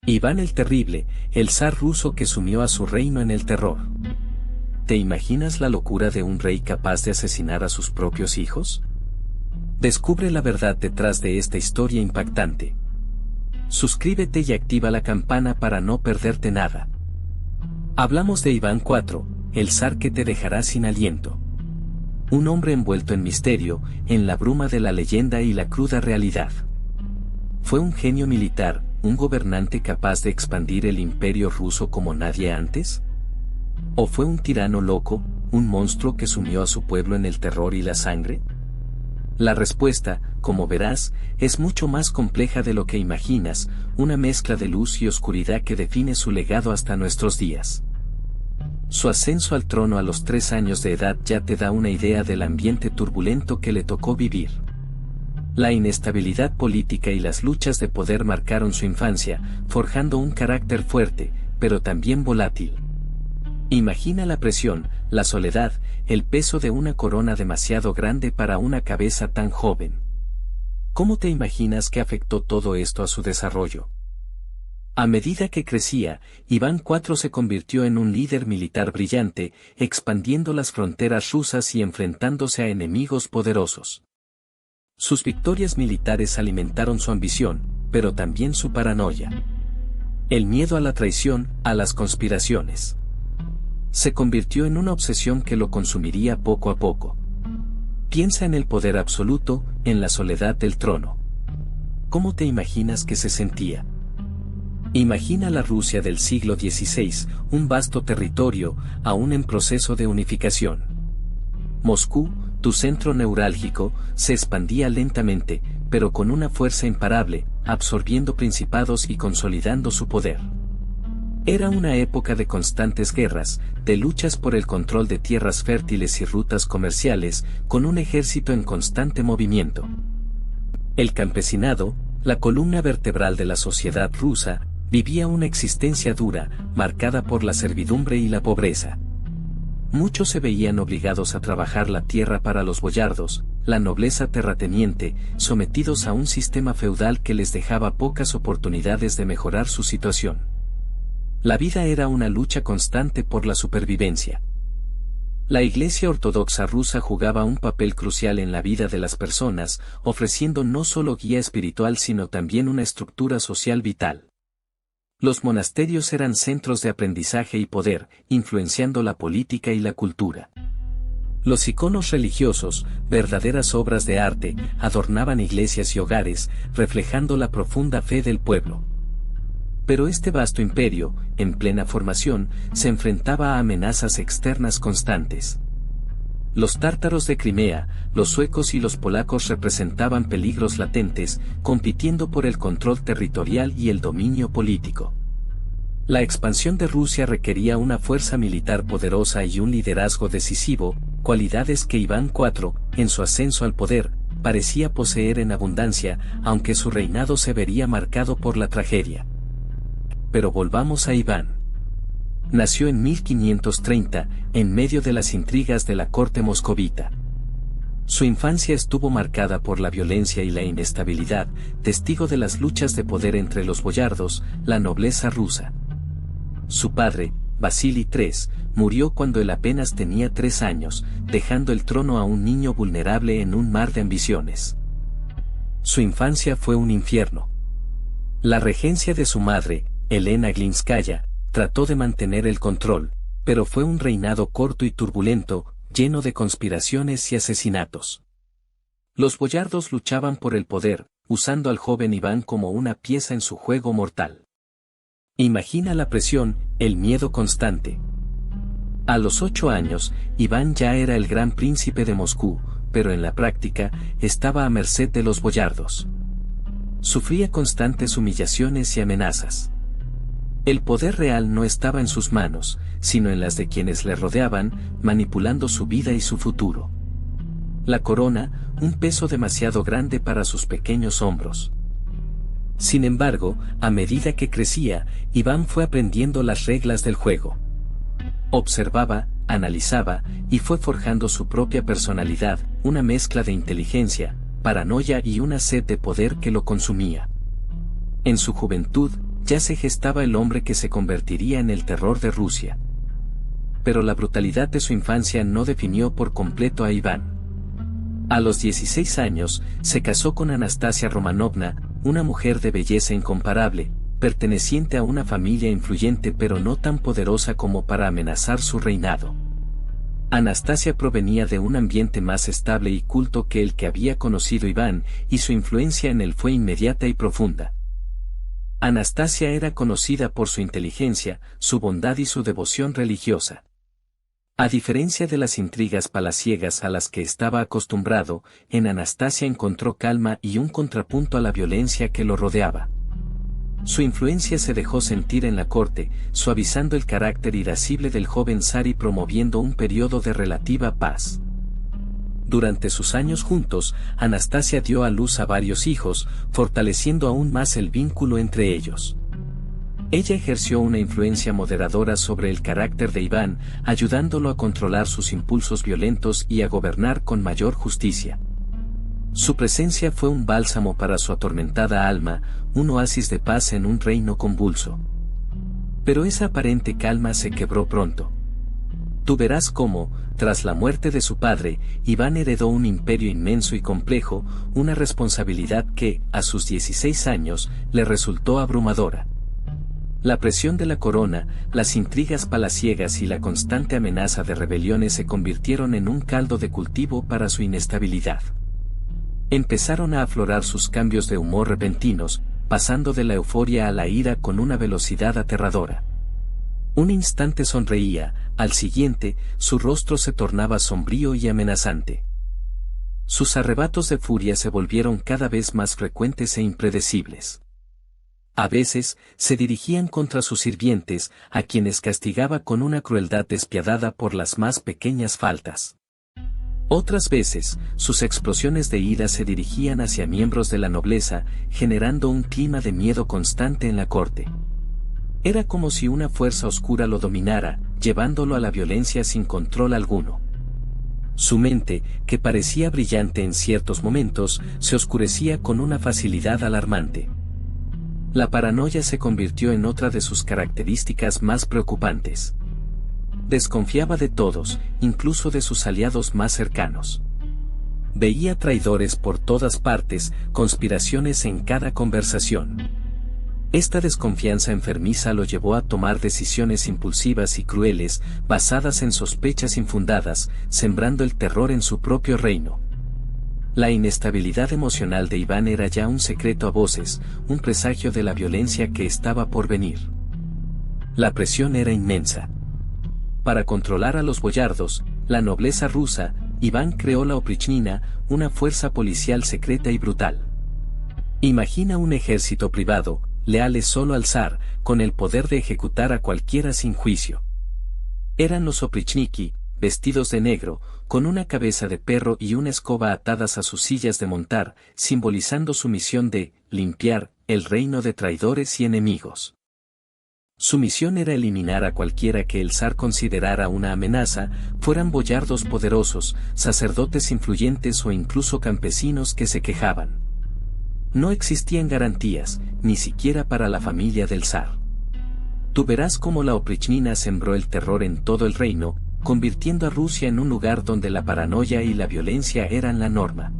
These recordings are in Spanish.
Iván el Terrible, el zar ruso que sumió a su reino en el terror. ¿Te imaginas la locura de un rey capaz de asesinar a sus propios hijos? Descubre la verdad detrás de esta historia impactante. Suscríbete y activa la campana para no perderte nada. Hablamos de Iván IV, el zar que te dejará sin aliento. Un hombre envuelto en misterio, en la bruma de la leyenda y la cruda realidad. Fue un genio militar, un gobernante capaz de expandir el imperio ruso como nadie antes. ¿O fue un tirano loco, un monstruo que sumió a su pueblo en el terror y la sangre? La respuesta, como verás, es mucho más compleja de lo que imaginas, una mezcla de luz y oscuridad que define su legado hasta nuestros días. Su ascenso al trono a los 3 años de edad ya te da una idea del ambiente turbulento que le tocó vivir. La inestabilidad política y las luchas de poder marcaron su infancia, forjando un carácter fuerte, pero también volátil. Imagina la presión, la soledad, el peso de una corona demasiado grande para una cabeza tan joven. ¿Cómo te imaginas que afectó todo esto a su desarrollo? A medida que crecía, Iván IV se convirtió en un líder militar brillante, expandiendo las fronteras rusas y enfrentándose a enemigos poderosos. Sus victorias militares alimentaron su ambición, pero también su paranoia. El miedo a la traición, a las conspiraciones. Se convirtió en una obsesión que lo consumiría poco a poco. Piensa en el poder absoluto, en la soledad del trono. ¿Cómo te imaginas que se sentía? Imagina la Rusia del siglo XVI, un vasto territorio, aún en proceso de unificación. Moscú, tu centro neurálgico, se expandía lentamente, pero con una fuerza imparable, absorbiendo principados y consolidando su poder. Era una época de constantes guerras, de luchas por el control de tierras fértiles y rutas comerciales, con un ejército en constante movimiento. El campesinado, la columna vertebral de la sociedad rusa, vivía una existencia dura, marcada por la servidumbre y la pobreza. Muchos se veían obligados a trabajar la tierra para los boyardos, la nobleza terrateniente, sometidos a un sistema feudal que les dejaba pocas oportunidades de mejorar su situación. La vida era una lucha constante por la supervivencia. La Iglesia Ortodoxa rusa jugaba un papel crucial en la vida de las personas, ofreciendo no solo guía espiritual sino también una estructura social vital. Los monasterios eran centros de aprendizaje y poder, influenciando la política y la cultura. Los iconos religiosos, verdaderas obras de arte, adornaban iglesias y hogares, reflejando la profunda fe del pueblo. Pero este vasto imperio, en plena formación, se enfrentaba a amenazas externas constantes. Los tártaros de Crimea, los suecos y los polacos representaban peligros latentes, compitiendo por el control territorial y el dominio político. La expansión de Rusia requería una fuerza militar poderosa y un liderazgo decisivo, cualidades que Iván IV, en su ascenso al poder, parecía poseer en abundancia, aunque su reinado se vería marcado por la tragedia. Pero volvamos a Iván. Nació en 1530, en medio de las intrigas de la corte moscovita. Su infancia estuvo marcada por la violencia y la inestabilidad, testigo de las luchas de poder entre los boyardos, la nobleza rusa. Su padre, Vasily III, murió cuando él apenas tenía 3 años, dejando el trono a un niño vulnerable en un mar de ambiciones. Su infancia fue un infierno. La regencia de su madre, Elena Glinskaya, trató de mantener el control, pero fue un reinado corto y turbulento, lleno de conspiraciones y asesinatos. Los boyardos luchaban por el poder, usando al joven Iván como una pieza en su juego mortal. Imagina la presión, el miedo constante. A los 8 años, Iván ya era el gran príncipe de Moscú, pero en la práctica, estaba a merced de los boyardos. Sufría constantes humillaciones y amenazas. El poder real no estaba en sus manos, sino en las de quienes le rodeaban, manipulando su vida y su futuro. La corona, un peso demasiado grande para sus pequeños hombros. Sin embargo, a medida que crecía, Iván fue aprendiendo las reglas del juego. Observaba, analizaba, y fue forjando su propia personalidad, una mezcla de inteligencia, paranoia y una sed de poder que lo consumía. En su juventud, ya se gestaba el hombre que se convertiría en el terror de Rusia. Pero la brutalidad de su infancia no definió por completo a Iván. A los 16 años, se casó con Anastasia Romanovna, una mujer de belleza incomparable, perteneciente a una familia influyente pero no tan poderosa como para amenazar su reinado. Anastasia provenía de un ambiente más estable y culto que el que había conocido Iván, y su influencia en él fue inmediata y profunda. Anastasia era conocida por su inteligencia, su bondad y su devoción religiosa. A diferencia de las intrigas palaciegas a las que estaba acostumbrado, en Anastasia encontró calma y un contrapunto a la violencia que lo rodeaba. Su influencia se dejó sentir en la corte, suavizando el carácter irascible del joven zar y promoviendo un periodo de relativa paz. Durante sus años juntos, Anastasia dio a luz a varios hijos, fortaleciendo aún más el vínculo entre ellos. Ella ejerció una influencia moderadora sobre el carácter de Iván, ayudándolo a controlar sus impulsos violentos y a gobernar con mayor justicia. Su presencia fue un bálsamo para su atormentada alma, un oasis de paz en un reino convulso. Pero esa aparente calma se quebró pronto. Tú verás cómo, tras la muerte de su padre, Iván heredó un imperio inmenso y complejo, una responsabilidad que, a sus 16 años, le resultó abrumadora. La presión de la corona, las intrigas palaciegas y la constante amenaza de rebeliones se convirtieron en un caldo de cultivo para su inestabilidad. Empezaron a aflorar sus cambios de humor repentinos, pasando de la euforia a la ira con una velocidad aterradora. Un instante sonreía, al siguiente, su rostro se tornaba sombrío y amenazante. Sus arrebatos de furia se volvieron cada vez más frecuentes e impredecibles. A veces, se dirigían contra sus sirvientes, a quienes castigaba con una crueldad despiadada por las más pequeñas faltas. Otras veces, sus explosiones de ira se dirigían hacia miembros de la nobleza, generando un clima de miedo constante en la corte. Era como si una fuerza oscura lo dominara, llevándolo a la violencia sin control alguno. Su mente, que parecía brillante en ciertos momentos, se oscurecía con una facilidad alarmante. La paranoia se convirtió en otra de sus características más preocupantes. Desconfiaba de todos, incluso de sus aliados más cercanos. Veía traidores por todas partes, conspiraciones en cada conversación. Esta desconfianza enfermiza lo llevó a tomar decisiones impulsivas y crueles, basadas en sospechas infundadas, sembrando el terror en su propio reino. La inestabilidad emocional de Iván era ya un secreto a voces, un presagio de la violencia que estaba por venir. La presión era inmensa. Para controlar a los boyardos, la nobleza rusa, Iván creó la Oprichnina, una fuerza policial secreta y brutal. Imagina un ejército privado, leales solo al zar, con el poder de ejecutar a cualquiera sin juicio. Eran los oprichniki, vestidos de negro, con una cabeza de perro y una escoba atadas a sus sillas de montar, simbolizando su misión de limpiar el reino de traidores y enemigos. Su misión era eliminar a cualquiera que el zar considerara una amenaza, fueran boyardos poderosos, sacerdotes influyentes o incluso campesinos que se quejaban. No existían garantías, ni siquiera para la familia del zar. Tú verás cómo la Oprichnina sembró el terror en todo el reino, convirtiendo a Rusia en un lugar donde la paranoia y la violencia eran la norma.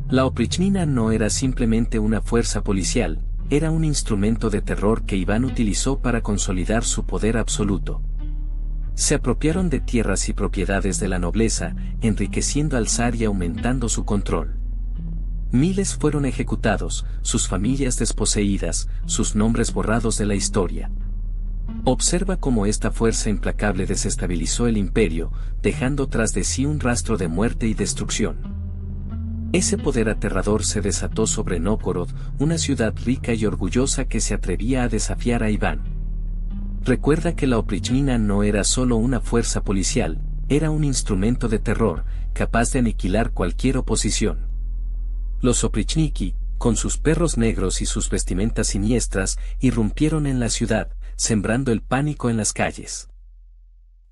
La Oprichnina no era simplemente una fuerza policial, era un instrumento de terror que Iván utilizó para consolidar su poder absoluto. Se apropiaron de tierras y propiedades de la nobleza, enriqueciendo al zar y aumentando su control. Miles fueron ejecutados, sus familias desposeídas, sus nombres borrados de la historia. Observa cómo esta fuerza implacable desestabilizó el imperio, dejando tras de sí un rastro de muerte y destrucción. Ese poder aterrador se desató sobre Nóvgorod, una ciudad rica y orgullosa que se atrevía a desafiar a Iván. Recuerda que la Oprichnina no era solo una fuerza policial, era un instrumento de terror, capaz de aniquilar cualquier oposición. Los oprichniki, con sus perros negros y sus vestimentas siniestras, irrumpieron en la ciudad, sembrando el pánico en las calles.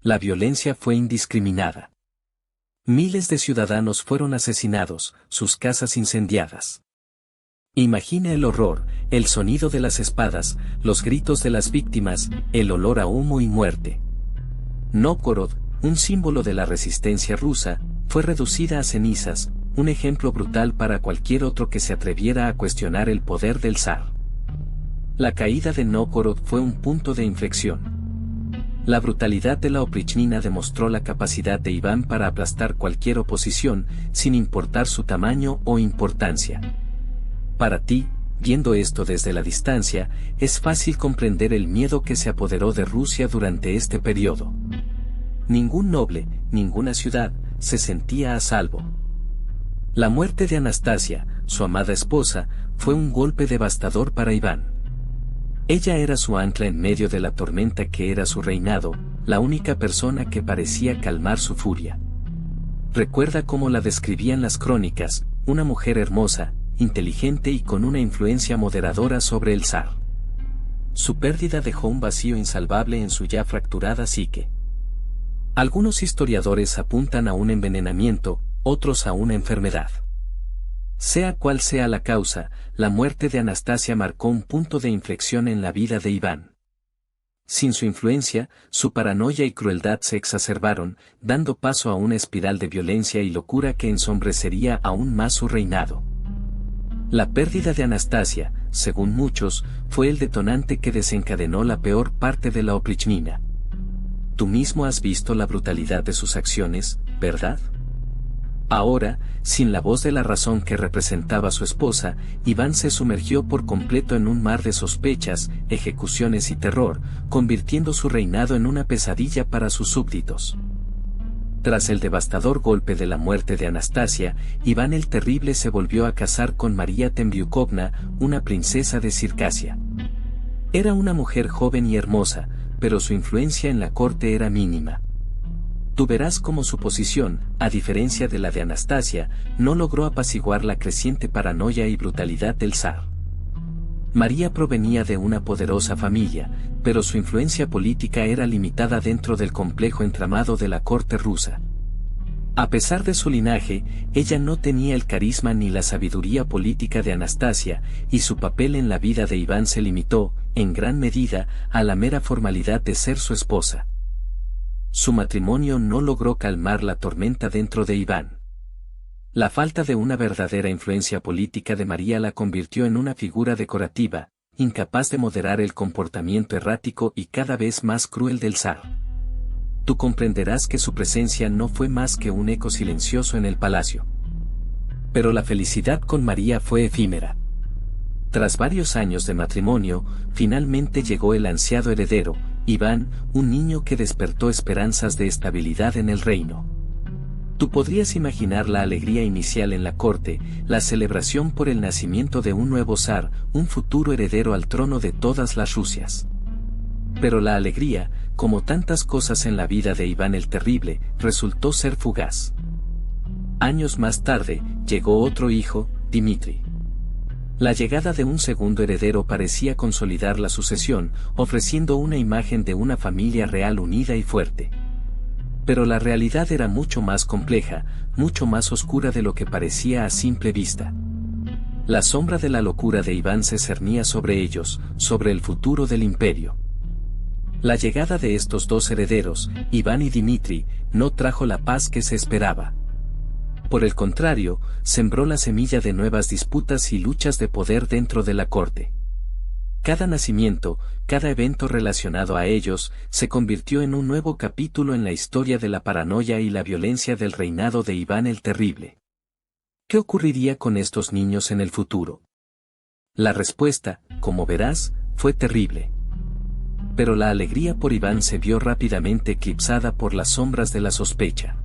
La violencia fue indiscriminada. Miles de ciudadanos fueron asesinados, sus casas incendiadas. Imagina el horror, el sonido de las espadas, los gritos de las víctimas, el olor a humo y muerte. Nóvgorod, un símbolo de la resistencia rusa, fue reducida a cenizas, un ejemplo brutal para cualquier otro que se atreviera a cuestionar el poder del zar. La caída de Nóvgorod fue un punto de inflexión. La brutalidad de la oprichnina demostró la capacidad de Iván para aplastar cualquier oposición, sin importar su tamaño o importancia. Para ti, viendo esto desde la distancia, es fácil comprender el miedo que se apoderó de Rusia durante este periodo. Ningún noble, ninguna ciudad, se sentía a salvo. La muerte de Anastasia, su amada esposa, fue un golpe devastador para Iván. Ella era su ancla en medio de la tormenta que era su reinado, la única persona que parecía calmar su furia. Recuerda cómo la describían las crónicas, una mujer hermosa, inteligente y con una influencia moderadora sobre el zar. Su pérdida dejó un vacío insalvable en su ya fracturada psique. Algunos historiadores apuntan a un envenenamiento, otros a una enfermedad. Sea cual sea la causa, la muerte de Anastasia marcó un punto de inflexión en la vida de Iván. Sin su influencia, su paranoia y crueldad se exacerbaron, dando paso a una espiral de violencia y locura que ensombrecería aún más su reinado. La pérdida de Anastasia, según muchos, fue el detonante que desencadenó la peor parte de la oprichnina. Tú mismo has visto la brutalidad de sus acciones, ¿verdad? Ahora, sin la voz de la razón que representaba su esposa, Iván se sumergió por completo en un mar de sospechas, ejecuciones y terror, convirtiendo su reinado en una pesadilla para sus súbditos. Tras el devastador golpe de la muerte de Anastasia, Iván el Terrible se volvió a casar con María Temriukovna, una princesa de Circasia. Era una mujer joven y hermosa, pero su influencia en la corte era mínima. Tú verás cómo su posición, a diferencia de la de Anastasia, no logró apaciguar la creciente paranoia y brutalidad del zar. María provenía de una poderosa familia, pero su influencia política era limitada dentro del complejo entramado de la corte rusa. A pesar de su linaje, ella no tenía el carisma ni la sabiduría política de Anastasia, y su papel en la vida de Iván se limitó, en gran medida, a la mera formalidad de ser su esposa. Su matrimonio no logró calmar la tormenta dentro de Iván. La falta de una verdadera influencia política de María la convirtió en una figura decorativa, incapaz de moderar el comportamiento errático y cada vez más cruel del zar. Tú comprenderás que su presencia no fue más que un eco silencioso en el palacio. Pero la felicidad con María fue efímera. Tras varios años de matrimonio, finalmente llegó el ansiado heredero, Iván, un niño que despertó esperanzas de estabilidad en el reino. Tú podrías imaginar la alegría inicial en la corte, la celebración por el nacimiento de un nuevo zar, un futuro heredero al trono de todas las Rusias. Pero la alegría, como tantas cosas en la vida de Iván el Terrible, resultó ser fugaz. Años más tarde, llegó otro hijo, Dmitri. La llegada de un segundo heredero parecía consolidar la sucesión, ofreciendo una imagen de una familia real unida y fuerte. Pero la realidad era mucho más compleja, mucho más oscura de lo que parecía a simple vista. La sombra de la locura de Iván se cernía sobre ellos, sobre el futuro del imperio. La llegada de estos dos herederos, Iván y Dmitri, no trajo la paz que se esperaba. Por el contrario, sembró la semilla de nuevas disputas y luchas de poder dentro de la corte. Cada nacimiento, cada evento relacionado a ellos, se convirtió en un nuevo capítulo en la historia de la paranoia y la violencia del reinado de Iván el Terrible. ¿Qué ocurriría con estos niños en el futuro? La respuesta, como verás, fue terrible. Pero la alegría por Iván se vio rápidamente eclipsada por las sombras de la sospecha.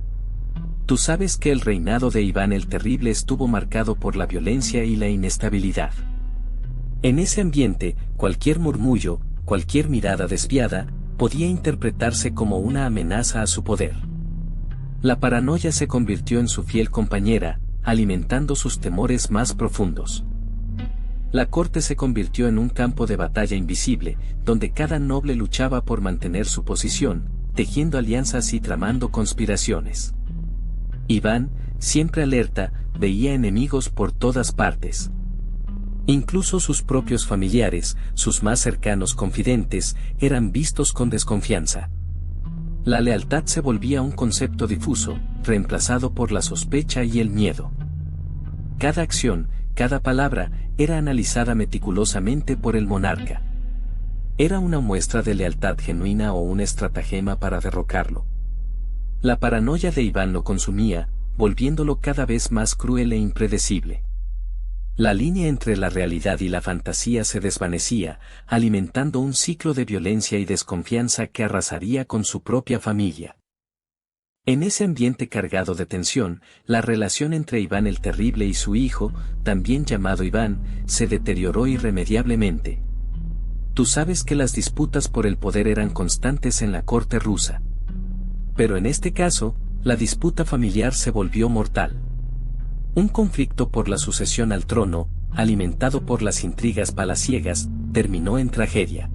Tú sabes que el reinado de Iván el Terrible estuvo marcado por la violencia y la inestabilidad. En ese ambiente, cualquier murmullo, cualquier mirada despiadada, podía interpretarse como una amenaza a su poder. La paranoia se convirtió en su fiel compañera, alimentando sus temores más profundos. La corte se convirtió en un campo de batalla invisible, donde cada noble luchaba por mantener su posición, tejiendo alianzas y tramando conspiraciones. Iván, siempre alerta, veía enemigos por todas partes. Incluso sus propios familiares, sus más cercanos confidentes, eran vistos con desconfianza. La lealtad se volvía un concepto difuso, reemplazado por la sospecha y el miedo. Cada acción, cada palabra, era analizada meticulosamente por el monarca. ¿Era una muestra de lealtad genuina o un estratagema para derrocarlo? La paranoia de Iván lo consumía, volviéndolo cada vez más cruel e impredecible. La línea entre la realidad y la fantasía se desvanecía, alimentando un ciclo de violencia y desconfianza que arrasaría con su propia familia. En ese ambiente cargado de tensión, la relación entre Iván el Terrible y su hijo, también llamado Iván, se deterioró irremediablemente. Tú sabes que las disputas por el poder eran constantes en la corte rusa. Pero en este caso, la disputa familiar se volvió mortal. Un conflicto por la sucesión al trono, alimentado por las intrigas palaciegas, terminó en tragedia.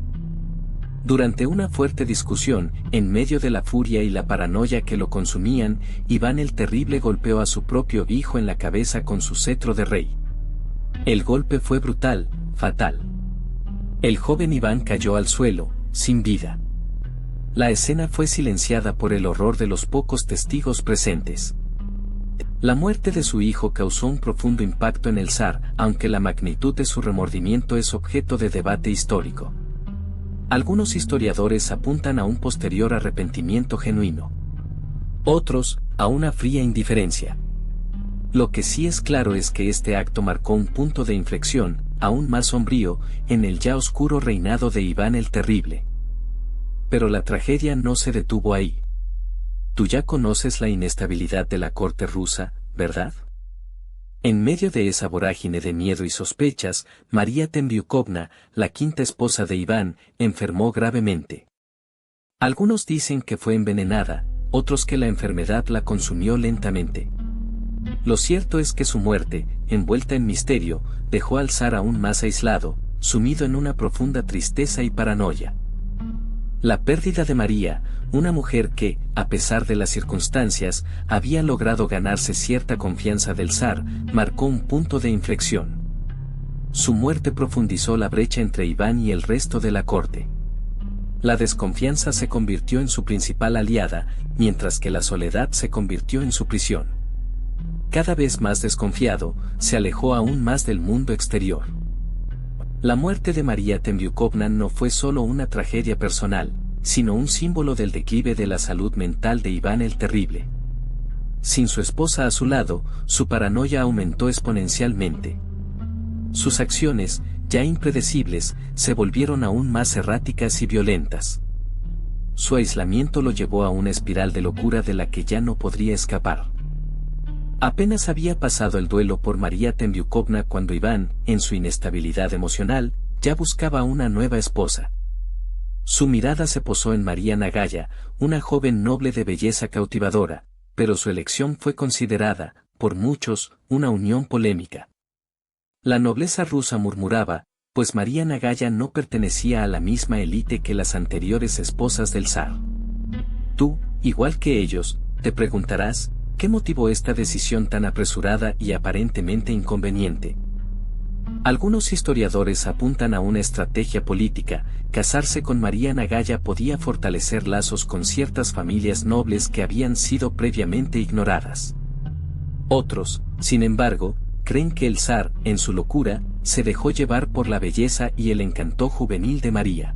Durante una fuerte discusión, en medio de la furia y la paranoia que lo consumían, Iván el Terrible golpeó a su propio hijo en la cabeza con su cetro de rey. El golpe fue brutal, fatal. El joven Iván cayó al suelo, sin vida. La escena fue silenciada por el horror de los pocos testigos presentes. La muerte de su hijo causó un profundo impacto en el zar, aunque la magnitud de su remordimiento es objeto de debate histórico. Algunos historiadores apuntan a un posterior arrepentimiento genuino. Otros, a una fría indiferencia. Lo que sí es claro es que este acto marcó un punto de inflexión, aún más sombrío, en el ya oscuro reinado de Iván el Terrible. Pero la tragedia no se detuvo ahí. Tú ya conoces la inestabilidad de la corte rusa, ¿verdad? En medio de esa vorágine de miedo y sospechas, María Tembyukovna, la quinta esposa de Iván, enfermó gravemente. Algunos dicen que fue envenenada, otros que la enfermedad la consumió lentamente. Lo cierto es que su muerte, envuelta en misterio, dejó al zar aún más aislado, sumido en una profunda tristeza y paranoia. La pérdida de María, una mujer que, a pesar de las circunstancias, había logrado ganarse cierta confianza del zar, marcó un punto de inflexión. Su muerte profundizó la brecha entre Iván y el resto de la corte. La desconfianza se convirtió en su principal aliada, mientras que la soledad se convirtió en su prisión. Cada vez más desconfiado, se alejó aún más del mundo exterior. La muerte de María Tembyukovna no fue solo una tragedia personal, sino un símbolo del declive de la salud mental de Iván el Terrible. Sin su esposa a su lado, su paranoia aumentó exponencialmente. Sus acciones, ya impredecibles, se volvieron aún más erráticas y violentas. Su aislamiento lo llevó a una espiral de locura de la que ya no podría escapar. Apenas había pasado el duelo por María Tembyukovna cuando Iván, en su inestabilidad emocional, ya buscaba una nueva esposa. Su mirada se posó en María Nagaya, una joven noble de belleza cautivadora, pero su elección fue considerada, por muchos, una unión polémica. La nobleza rusa murmuraba, pues María Nagaya no pertenecía a la misma élite que las anteriores esposas del zar. Tú, igual que ellos, te preguntarás, ¿qué motivó esta decisión tan apresurada y aparentemente inconveniente? Algunos historiadores apuntan a una estrategia política. Casarse con María Nagaya podía fortalecer lazos con ciertas familias nobles que habían sido previamente ignoradas. Otros, sin embargo, creen que el zar, en su locura, se dejó llevar por la belleza y el encanto juvenil de María.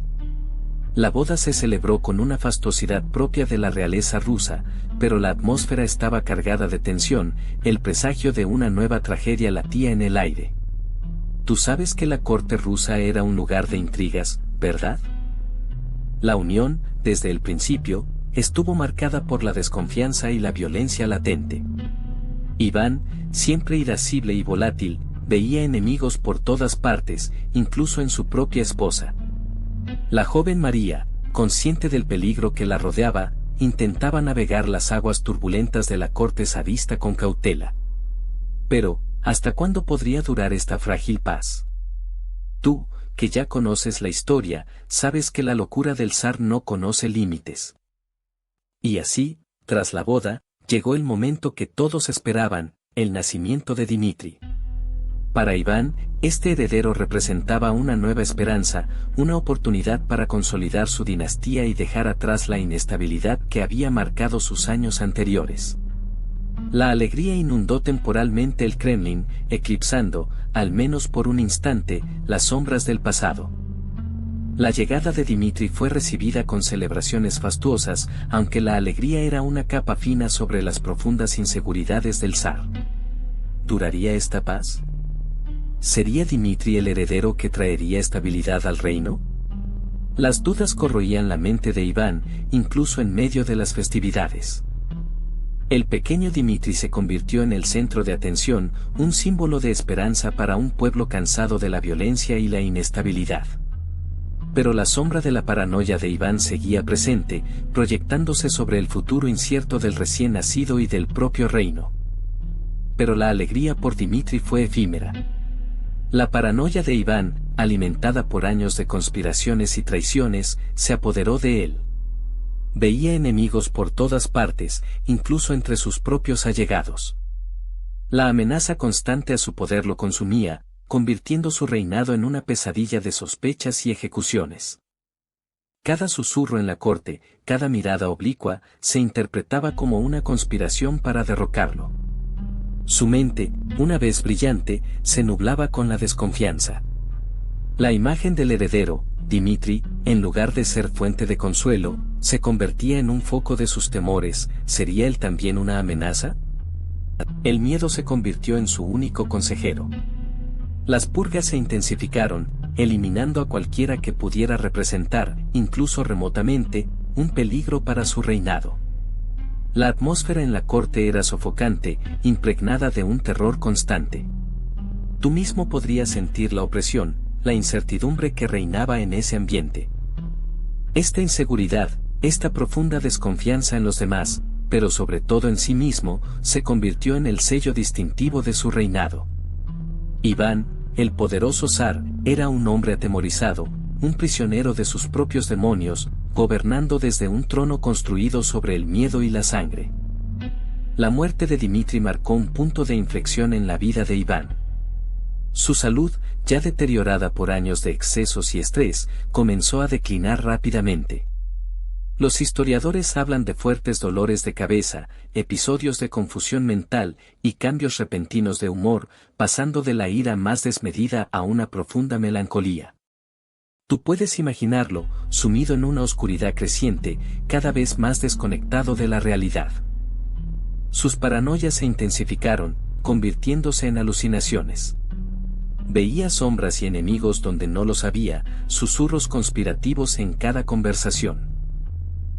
La boda se celebró con una fastuosidad propia de la realeza rusa, pero la atmósfera estaba cargada de tensión, el presagio de una nueva tragedia latía en el aire. Tú sabes que la corte rusa era un lugar de intrigas, ¿verdad? La unión, desde el principio, estuvo marcada por la desconfianza y la violencia latente. Iván, siempre irascible y volátil, veía enemigos por todas partes, incluso en su propia esposa. La joven María, consciente del peligro que la rodeaba, intentaba navegar las aguas turbulentas de la corte zarista con cautela. Pero, ¿hasta cuándo podría durar esta frágil paz? Tú, que ya conoces la historia, sabes que la locura del zar no conoce límites. Y así, tras la boda, llegó el momento que todos esperaban, el nacimiento de Dmitri. Para Iván, este heredero representaba una nueva esperanza, una oportunidad para consolidar su dinastía y dejar atrás la inestabilidad que había marcado sus años anteriores. La alegría inundó temporalmente el Kremlin, eclipsando, al menos por un instante, las sombras del pasado. La llegada de Dmitri fue recibida con celebraciones fastuosas, aunque la alegría era una capa fina sobre las profundas inseguridades del zar. ¿Duraría esta paz? ¿Sería Dmitri el heredero que traería estabilidad al reino? Las dudas corroían la mente de Iván, incluso en medio de las festividades. El pequeño Dmitri se convirtió en el centro de atención, un símbolo de esperanza para un pueblo cansado de la violencia y la inestabilidad. Pero la sombra de la paranoia de Iván seguía presente, proyectándose sobre el futuro incierto del recién nacido y del propio reino. Pero la alegría por Dmitri fue efímera. La paranoia de Iván, alimentada por años de conspiraciones y traiciones, se apoderó de él. Veía enemigos por todas partes, incluso entre sus propios allegados. La amenaza constante a su poder lo consumía, convirtiendo su reinado en una pesadilla de sospechas y ejecuciones. Cada susurro en la corte, cada mirada oblicua, se interpretaba como una conspiración para derrocarlo. Su mente, una vez brillante, se nublaba con la desconfianza. La imagen del heredero, Dmitri, en lugar de ser fuente de consuelo, se convertía en un foco de sus temores. ¿Sería él también una amenaza? El miedo se convirtió en su único consejero. Las purgas se intensificaron, eliminando a cualquiera que pudiera representar, incluso remotamente, un peligro para su reinado. La atmósfera en la corte era sofocante, impregnada de un terror constante. Tú mismo podrías sentir la opresión, la incertidumbre que reinaba en ese ambiente. Esta inseguridad, esta profunda desconfianza en los demás, pero sobre todo en sí mismo, se convirtió en el sello distintivo de su reinado. Iván, el poderoso zar, era un hombre atemorizado, un prisionero de sus propios demonios, gobernando desde un trono construido sobre el miedo y la sangre. La muerte de Dmitri marcó un punto de inflexión en la vida de Iván. Su salud, ya deteriorada por años de excesos y estrés, comenzó a declinar rápidamente. Los historiadores hablan de fuertes dolores de cabeza, episodios de confusión mental y cambios repentinos de humor, pasando de la ira más desmedida a una profunda melancolía. Tú puedes imaginarlo, sumido en una oscuridad creciente, cada vez más desconectado de la realidad. Sus paranoias se intensificaron, convirtiéndose en alucinaciones. Veía sombras y enemigos donde no los había, susurros conspirativos en cada conversación.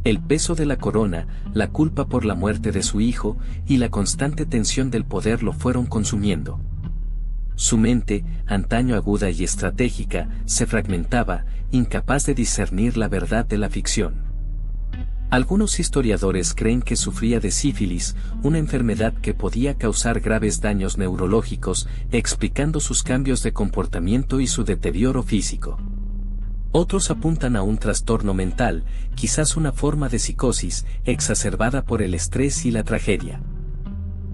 El peso de la corona, la culpa por la muerte de su hijo, y la constante tensión del poder lo fueron consumiendo. Su mente, antaño aguda y estratégica, se fragmentaba, incapaz de discernir la verdad de la ficción. Algunos historiadores creen que sufría de sífilis, una enfermedad que podía causar graves daños neurológicos, explicando sus cambios de comportamiento y su deterioro físico. Otros apuntan a un trastorno mental, quizás una forma de psicosis, exacerbada por el estrés y la tragedia.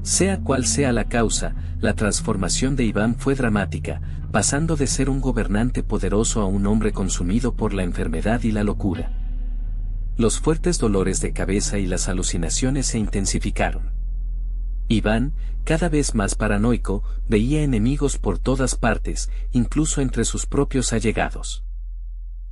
Sea cual sea la causa, la transformación de Iván fue dramática, pasando de ser un gobernante poderoso a un hombre consumido por la enfermedad y la locura. Los fuertes dolores de cabeza y las alucinaciones se intensificaron. Iván, cada vez más paranoico, veía enemigos por todas partes, incluso entre sus propios allegados.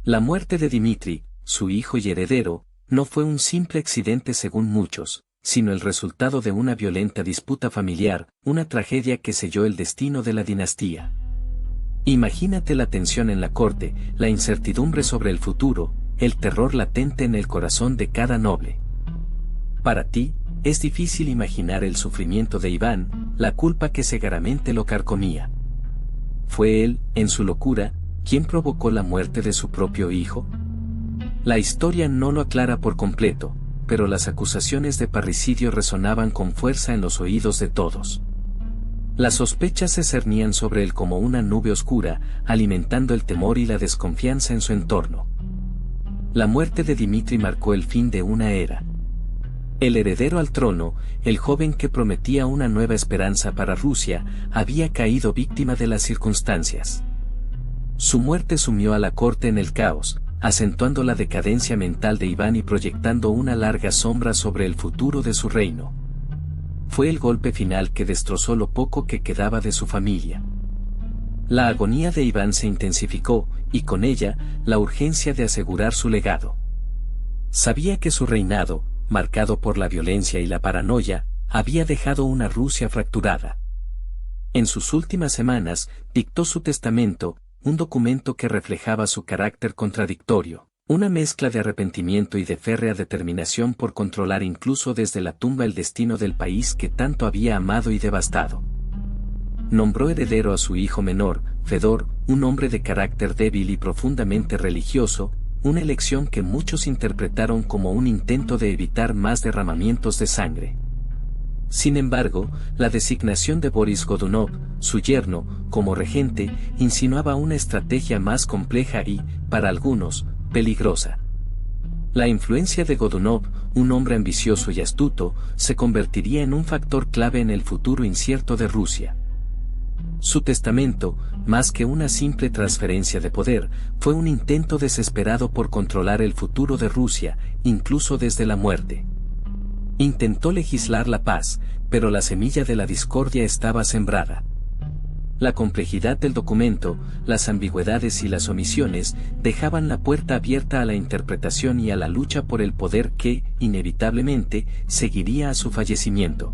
La muerte de Dmitri, su hijo y heredero, no fue un simple accidente según muchos, sino el resultado de una violenta disputa familiar, una tragedia que selló el destino de la dinastía. Imagínate la tensión en la corte, la incertidumbre sobre el futuro, el terror latente en el corazón de cada noble. Para ti, es difícil imaginar el sufrimiento de Iván, la culpa que cegaramente lo carcomía. ¿Fue él, en su locura, quien provocó la muerte de su propio hijo? La historia no lo aclara por completo, pero las acusaciones de parricidio resonaban con fuerza en los oídos de todos. Las sospechas se cernían sobre él como una nube oscura, alimentando el temor y la desconfianza en su entorno. La muerte de Dmitri marcó el fin de una era. El heredero al trono, el joven que prometía una nueva esperanza para Rusia, había caído víctima de las circunstancias. Su muerte sumió a la corte en el caos, acentuando la decadencia mental de Iván y proyectando una larga sombra sobre el futuro de su reino. Fue el golpe final que destrozó lo poco que quedaba de su familia. La agonía de Iván se intensificó, y con ella, la urgencia de asegurar su legado. Sabía que su reinado, marcado por la violencia y la paranoia, había dejado una Rusia fracturada. En sus últimas semanas, dictó su testamento, un documento que reflejaba su carácter contradictorio, una mezcla de arrepentimiento y de férrea determinación por controlar incluso desde la tumba el destino del país que tanto había amado y devastado. Nombró heredero a su hijo menor, Fedor, un hombre de carácter débil y profundamente religioso, una elección que muchos interpretaron como un intento de evitar más derramamientos de sangre. Sin embargo, la designación de Boris Godunov, su yerno, como regente, insinuaba una estrategia más compleja y, para algunos, peligrosa. La influencia de Godunov, un hombre ambicioso y astuto, se convertiría en un factor clave en el futuro incierto de Rusia. Su testamento, más que una simple transferencia de poder, fue un intento desesperado por controlar el futuro de Rusia, incluso desde la muerte. Intentó legislar la paz, pero la semilla de la discordia estaba sembrada. La complejidad del documento, las ambigüedades y las omisiones, dejaban la puerta abierta a la interpretación y a la lucha por el poder que, inevitablemente, seguiría a su fallecimiento.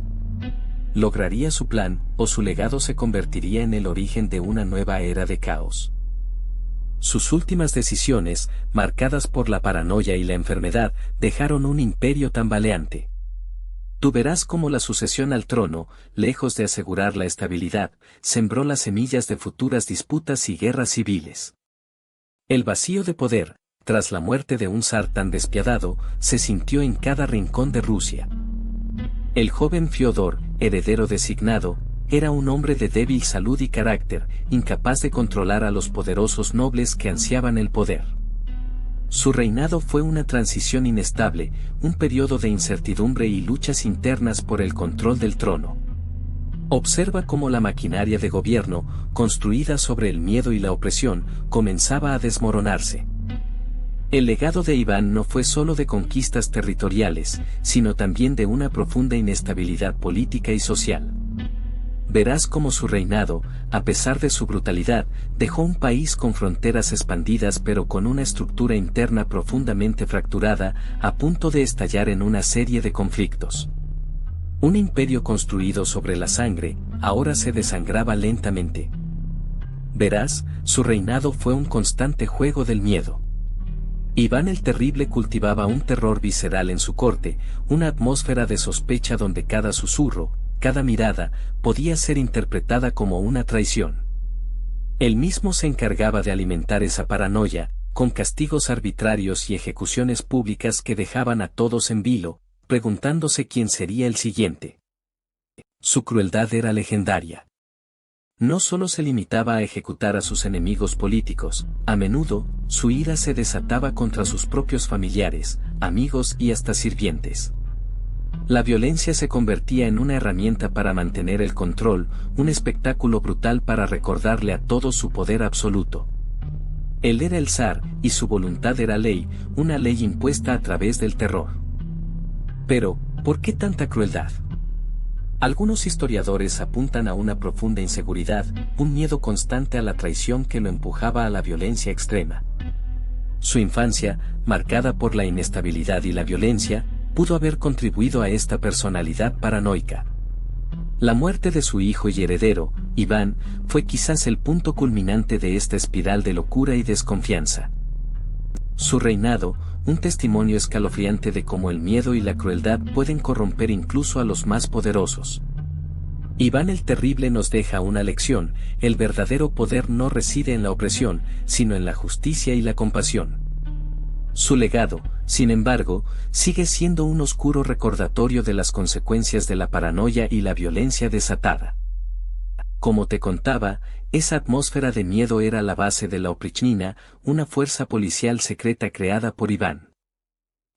¿Lograría su plan, o su legado se convertiría en el origen de una nueva era de caos? Sus últimas decisiones, marcadas por la paranoia y la enfermedad, dejaron un imperio tambaleante. Tú verás cómo la sucesión al trono, lejos de asegurar la estabilidad, sembró las semillas de futuras disputas y guerras civiles. El vacío de poder, tras la muerte de un zar tan despiadado, se sintió en cada rincón de Rusia. El joven Fiódor, heredero designado, era un hombre de débil salud y carácter, incapaz de controlar a los poderosos nobles que ansiaban el poder. Su reinado fue una transición inestable, un periodo de incertidumbre y luchas internas por el control del trono. Observa cómo la maquinaria de gobierno, construida sobre el miedo y la opresión, comenzaba a desmoronarse. El legado de Iván no fue solo de conquistas territoriales, sino también de una profunda inestabilidad política y social. Verás cómo su reinado, a pesar de su brutalidad, dejó un país con fronteras expandidas pero con una estructura interna profundamente fracturada, a punto de estallar en una serie de conflictos. Un imperio construido sobre la sangre, ahora se desangraba lentamente. Verás, su reinado fue un constante juego del miedo. Iván el Terrible cultivaba un terror visceral en su corte, una atmósfera de sospecha donde cada susurro, cada mirada, podía ser interpretada como una traición. Él mismo se encargaba de alimentar esa paranoia, con castigos arbitrarios y ejecuciones públicas que dejaban a todos en vilo, preguntándose quién sería el siguiente. Su crueldad era legendaria. No solo se limitaba a ejecutar a sus enemigos políticos, a menudo, su ira se desataba contra sus propios familiares, amigos y hasta sirvientes. La violencia se convertía en una herramienta para mantener el control, un espectáculo brutal para recordarle a todos su poder absoluto. Él era el zar, y su voluntad era ley, una ley impuesta a través del terror. Pero, ¿por qué tanta crueldad? Algunos historiadores apuntan a una profunda inseguridad, un miedo constante a la traición que lo empujaba a la violencia extrema. Su infancia, marcada por la inestabilidad y la violencia, pudo haber contribuido a esta personalidad paranoica. La muerte de su hijo y heredero, Iván, fue quizás el punto culminante de esta espiral de locura y desconfianza. Su reinado, un testimonio escalofriante de cómo el miedo y la crueldad pueden corromper incluso a los más poderosos. Iván el Terrible nos deja una lección: el verdadero poder no reside en la opresión, sino en la justicia y la compasión. Su legado, sin embargo, sigue siendo un oscuro recordatorio de las consecuencias de la paranoia y la violencia desatada. Como te contaba, esa atmósfera de miedo era la base de la Oprichnina, una fuerza policial secreta creada por Iván.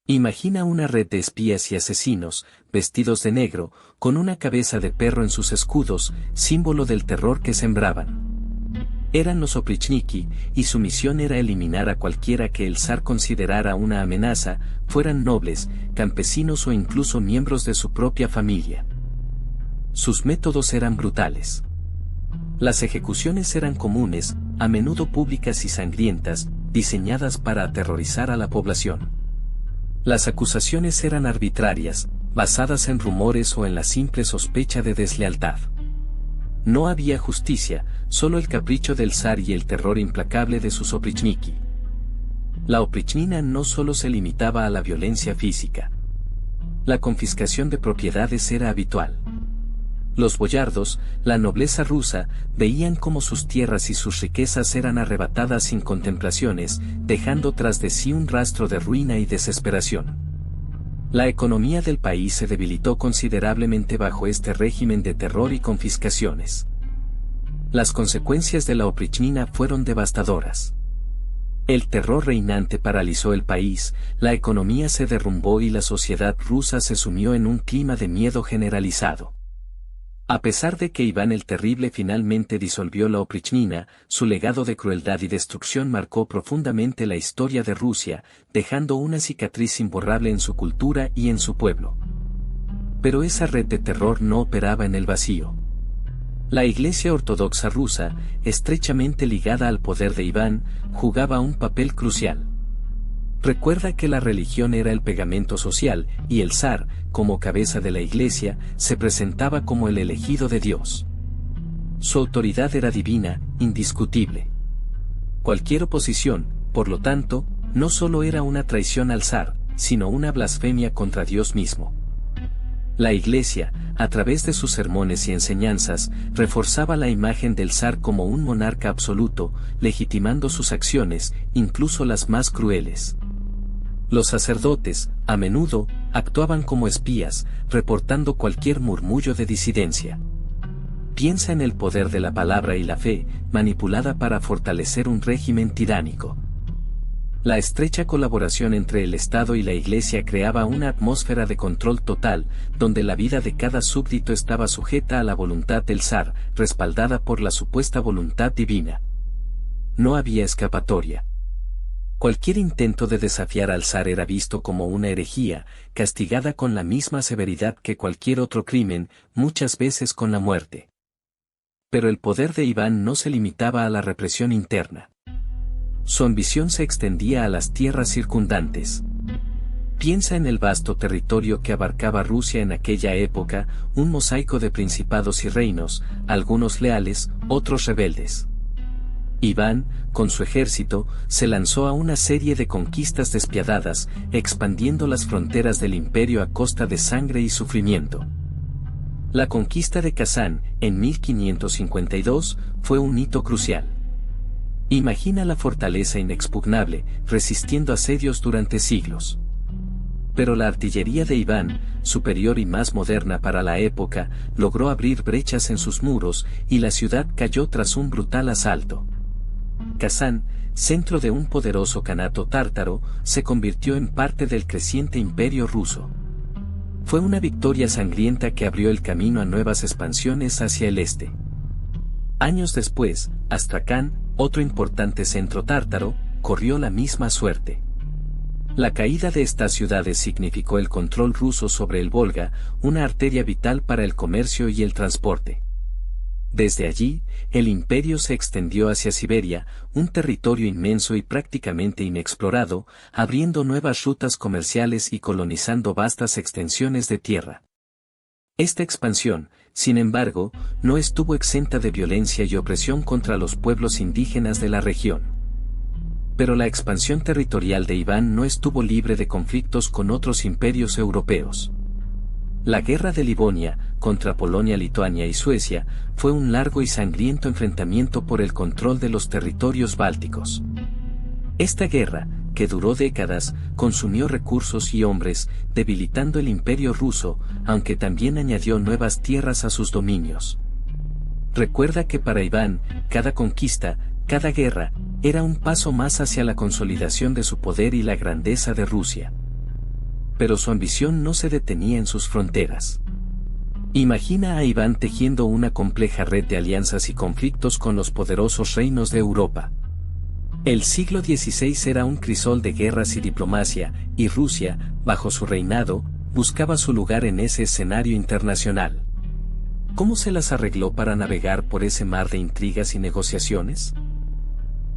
Imagina una red de espías y asesinos, vestidos de negro, con una cabeza de perro en sus escudos, símbolo del terror que sembraban. Eran los oprichniki, y su misión era eliminar a cualquiera que el zar considerara una amenaza, fueran nobles, campesinos o incluso miembros de su propia familia. Sus métodos eran brutales. Las ejecuciones eran comunes, a menudo públicas y sangrientas, diseñadas para aterrorizar a la población. Las acusaciones eran arbitrarias, basadas en rumores o en la simple sospecha de deslealtad. No había justicia, solo el capricho del zar y el terror implacable de sus oprichniki. La oprichnina no solo se limitaba a la violencia física. La confiscación de propiedades era habitual. Los boyardos, la nobleza rusa, veían cómo sus tierras y sus riquezas eran arrebatadas sin contemplaciones, dejando tras de sí un rastro de ruina y desesperación. La economía del país se debilitó considerablemente bajo este régimen de terror y confiscaciones. Las consecuencias de la oprichnina fueron devastadoras. El terror reinante paralizó el país, la economía se derrumbó y la sociedad rusa se sumió en un clima de miedo generalizado. A pesar de que Iván el Terrible finalmente disolvió la oprichnina, su legado de crueldad y destrucción marcó profundamente la historia de Rusia, dejando una cicatriz imborrable en su cultura y en su pueblo. Pero esa red de terror no operaba en el vacío. La Iglesia Ortodoxa rusa, estrechamente ligada al poder de Iván, jugaba un papel crucial. Recuerda que la religión era el pegamento social, y el zar, como cabeza de la Iglesia, se presentaba como el elegido de Dios. Su autoridad era divina, indiscutible. Cualquier oposición, por lo tanto, no solo era una traición al zar, sino una blasfemia contra Dios mismo. La Iglesia, a través de sus sermones y enseñanzas, reforzaba la imagen del zar como un monarca absoluto, legitimando sus acciones, incluso las más crueles. Los sacerdotes, a menudo, actuaban como espías, reportando cualquier murmullo de disidencia. Piensa en el poder de la palabra y la fe, manipulada para fortalecer un régimen tiránico. La estrecha colaboración entre el Estado y la Iglesia creaba una atmósfera de control total, donde la vida de cada súbdito estaba sujeta a la voluntad del zar, respaldada por la supuesta voluntad divina. No había escapatoria. Cualquier intento de desafiar al zar era visto como una herejía, castigada con la misma severidad que cualquier otro crimen, muchas veces con la muerte. Pero el poder de Iván no se limitaba a la represión interna. Su ambición se extendía a las tierras circundantes. Piensa en el vasto territorio que abarcaba Rusia en aquella época, un mosaico de principados y reinos, algunos leales, otros rebeldes. Iván, con su ejército, se lanzó a una serie de conquistas despiadadas, expandiendo las fronteras del imperio a costa de sangre y sufrimiento. La conquista de Kazán, en 1552, fue un hito crucial. Imagina la fortaleza inexpugnable, resistiendo asedios durante siglos. Pero la artillería de Iván, superior y más moderna para la época, logró abrir brechas en sus muros, y la ciudad cayó tras un brutal asalto. Kazán, centro de un poderoso kanato tártaro, se convirtió en parte del creciente imperio ruso. Fue una victoria sangrienta que abrió el camino a nuevas expansiones hacia el este. Años después, Astracán, otro importante centro tártaro, corrió la misma suerte. La caída de estas ciudades significó el control ruso sobre el Volga, una arteria vital para el comercio y el transporte. Desde allí, el imperio se extendió hacia Siberia, un territorio inmenso y prácticamente inexplorado, abriendo nuevas rutas comerciales y colonizando vastas extensiones de tierra. Esta expansión, sin embargo, no estuvo exenta de violencia y opresión contra los pueblos indígenas de la región. Pero la expansión territorial de Iván no estuvo libre de conflictos con otros imperios europeos. La guerra de Livonia, contra Polonia, Lituania y Suecia, fue un largo y sangriento enfrentamiento por el control de los territorios bálticos. Esta guerra, que duró décadas, consumió recursos y hombres, debilitando el imperio ruso, aunque también añadió nuevas tierras a sus dominios. Recuerda que para Iván, cada conquista, cada guerra, era un paso más hacia la consolidación de su poder y la grandeza de Rusia. pero su ambición no se detenía en sus fronteras. Imagina a Iván tejiendo una compleja red de alianzas y conflictos con los poderosos reinos de Europa. El siglo XVI era un crisol de guerras y diplomacia, y Rusia, bajo su reinado, buscaba su lugar en ese escenario internacional. ¿Cómo se las arregló para navegar por ese mar de intrigas y negociaciones?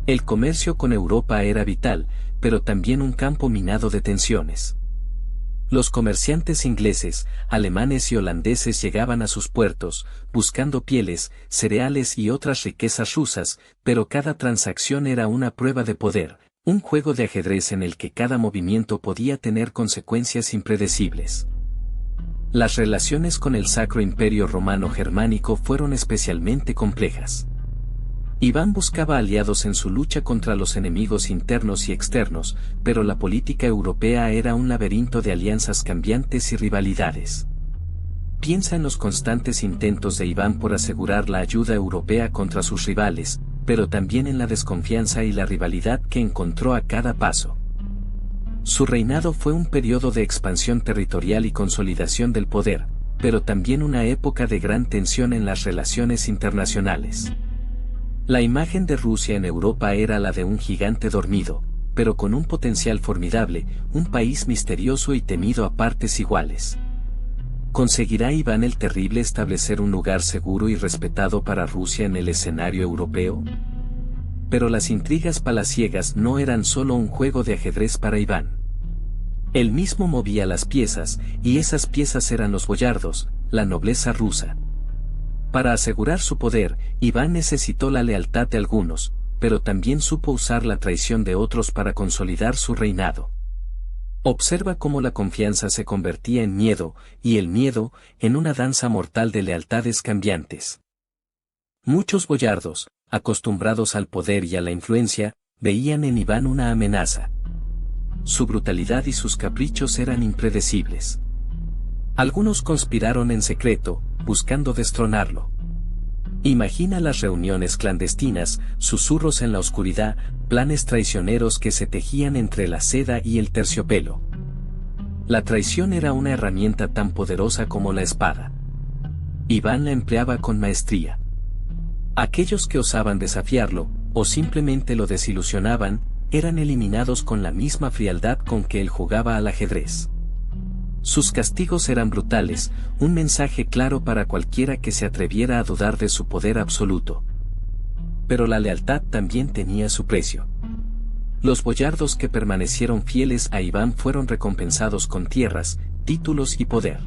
El comercio con Europa era vital, pero también un campo minado de tensiones. Los comerciantes ingleses, alemanes y holandeses llegaban a sus puertos, buscando pieles, cereales y otras riquezas rusas, pero cada transacción era una prueba de poder, un juego de ajedrez en el que cada movimiento podía tener consecuencias impredecibles. Las relaciones con el Sacro Imperio Romano Germánico fueron especialmente complejas. Iván buscaba aliados en su lucha contra los enemigos internos y externos, pero la política europea era un laberinto de alianzas cambiantes y rivalidades. Piensa en los constantes intentos de Iván por asegurar la ayuda europea contra sus rivales, pero también en la desconfianza y la rivalidad que encontró a cada paso. Su reinado fue un periodo de expansión territorial y consolidación del poder, pero también una época de gran tensión en las relaciones internacionales. La imagen de Rusia en Europa era la de un gigante dormido, pero con un potencial formidable, un país misterioso y temido a partes iguales. ¿Conseguirá Iván el Terrible establecer un lugar seguro y respetado para Rusia en el escenario europeo? Pero las intrigas palaciegas no eran solo un juego de ajedrez para Iván. Él mismo movía las piezas, y esas piezas eran los boyardos, la nobleza rusa. Para asegurar su poder, Iván necesitó la lealtad de algunos, pero también supo usar la traición de otros para consolidar su reinado. Observa cómo la confianza se convertía en miedo, y el miedo, en una danza mortal de lealtades cambiantes. Muchos boyardos, acostumbrados al poder y a la influencia, veían en Iván una amenaza. Su brutalidad y sus caprichos eran impredecibles. Algunos conspiraron en secreto, buscando destronarlo. Imagina las reuniones clandestinas, susurros en la oscuridad, planes traicioneros que se tejían entre la seda y el terciopelo. La traición era una herramienta tan poderosa como la espada. Iván la empleaba con maestría. Aquellos que osaban desafiarlo, o simplemente lo desilusionaban, eran eliminados con la misma frialdad con que él jugaba al ajedrez. Sus castigos eran brutales, un mensaje claro para cualquiera que se atreviera a dudar de su poder absoluto. Pero la lealtad también tenía su precio. Los boyardos que permanecieron fieles a Iván fueron recompensados con tierras, títulos y poder.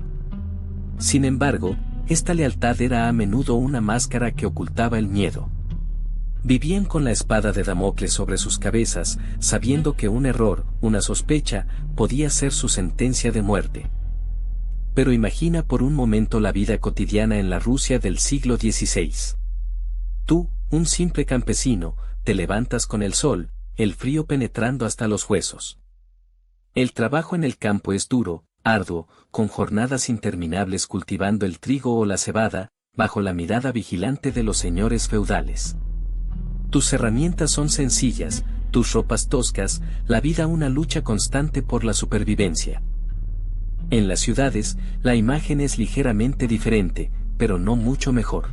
Sin embargo, esta lealtad era a menudo una máscara que ocultaba el miedo. Vivían con la espada de Damocles sobre sus cabezas, sabiendo que un error, una sospecha, podía ser su sentencia de muerte. Pero imagina por un momento la vida cotidiana en la Rusia del siglo XVI. Tú, un simple campesino, te levantas con el sol, el frío penetrando hasta los huesos. El trabajo en el campo es duro, arduo, con jornadas interminables cultivando el trigo o la cebada, bajo la mirada vigilante de los señores feudales. Tus herramientas son sencillas, tus ropas toscas, la vida una lucha constante por la supervivencia. En las ciudades, la imagen es ligeramente diferente, pero no mucho mejor.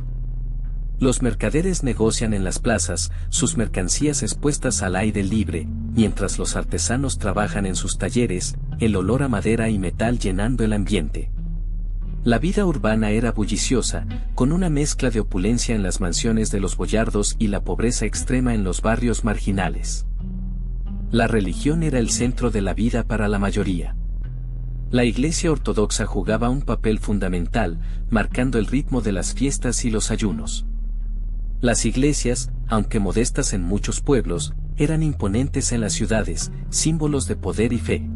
Los mercaderes negocian en las plazas, sus mercancías expuestas al aire libre, mientras los artesanos trabajan en sus talleres, el olor a madera y metal llenando el ambiente. La vida urbana era bulliciosa, con una mezcla de opulencia en las mansiones de los boyardos y la pobreza extrema en los barrios marginales. La religión era el centro de la vida para la mayoría. La Iglesia ortodoxa jugaba un papel fundamental, marcando el ritmo de las fiestas y los ayunos. Las iglesias, aunque modestas en muchos pueblos, eran imponentes en las ciudades, símbolos de poder y fe.